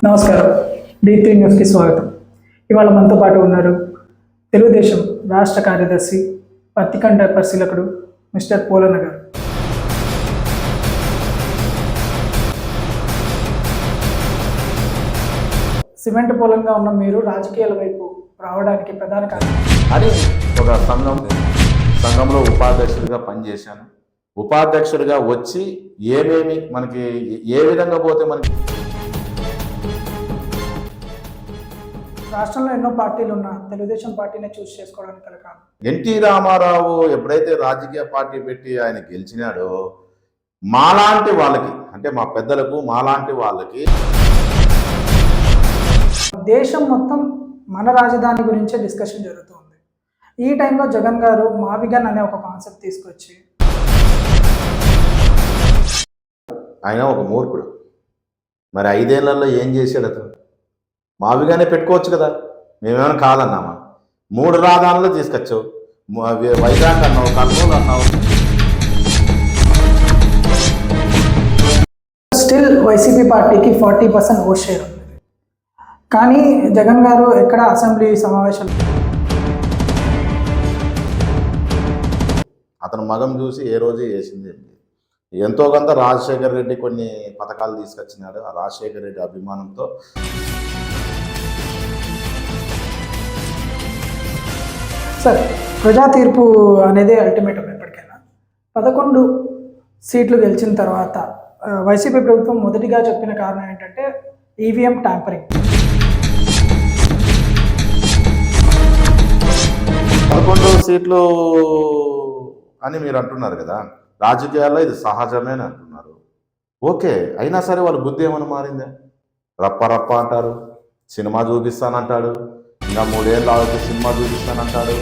నమస్కారం. D3 న్యూస్కి స్వాగతం. ఇవాళ మనతో పాటు ఉన్నారు తెలుగుదేశం రాష్ట్ర కార్యదర్శి పత్తికండ పరిశీలకుడు మిస్టర్ పోలన్న గారు. సిమెంట్ పోలంగా ఉన్న మీరు రాజకీయాల వైపు రావడానికి ప్రధాన కారణం అని ఒక సంఘంలో ఉపాధ్యక్షుడిగా పనిచేశాను. ఉపాధ్యక్షుడిగా వచ్చి ఏమేమి మనకి ఏ విధంగా పోతే మనకి రాష్ట్రంలో ఎన్నో పార్టీలు ఉన్న తెలుగుదేశం పార్టీనే చూస్ చేసుకోవడానికి గల కారణం. ఎన్టీ రామారావు ఎప్పుడైతే రాజకీయ పార్టీ పెట్టి ఆయన గెలిచినాడో మాలాంటి వాళ్ళకి, అంటే మా పెద్దలకు మాలాంటి వాళ్ళకి దేశం మొత్తం మన రాజధాని గురించే డిస్కషన్ జరుగుతుంది. ఈ టైంలో జగన్ గారు మావిగన్ అనే ఒక కాన్సెప్ట్ తీసుకొచ్చి ఆయన ఒక మూర్ఖుడు. మరి 5 ఏళ్లలో ఏం చేశాడు అతను? మావిగానే పెట్టుకోవచ్చు కదా, మేమేమైనా కాదన్నామా? 3 రాజధానులు తీసుకొచ్చావు, వైజాగ్ అన్నావు, కర్నూలు అన్నావు. స్టిల్ వైసీపీ పార్టీకి 40% ఓట్ షేర్ ఉంది. కానీ జగన్ గారు ఎక్కడ అసెంబ్లీ సమావేశాలు అతను మగం చూసి ఏ రోజు వేసింది. ఎంతో కొంత రాజశేఖర్ రెడ్డి కొన్ని పథకాలు తీసుకొచ్చినాడు. ఆ రాజశేఖర్ రెడ్డి అభిమానంతో సార్, ప్రజా తీర్పు అనేది అల్టిమేటం. ఎప్పటికైనా 11 సీట్లు గెలిచిన తర్వాత వైసీపీ ప్రభుత్వం మొదటిగా చెప్పిన కారణం ఏంటంటే ఈవీఎం ట్యాంపరింగ్. 11 సీట్లు అని మీరు అంటున్నారు కదా, రాజకీయాల్లో ఇది సహజమే అని అంటున్నారు. ఓకే, అయినా సరే వాళ్ళ బుద్ధి ఏమైనా మారిందా? రప్ప రప్ప అంటారు, సినిమా చూపిస్తానంటాడు, ఇంకా 3 ఏళ్ళు ఆగితే సినిమా చూపిస్తానంటాడు.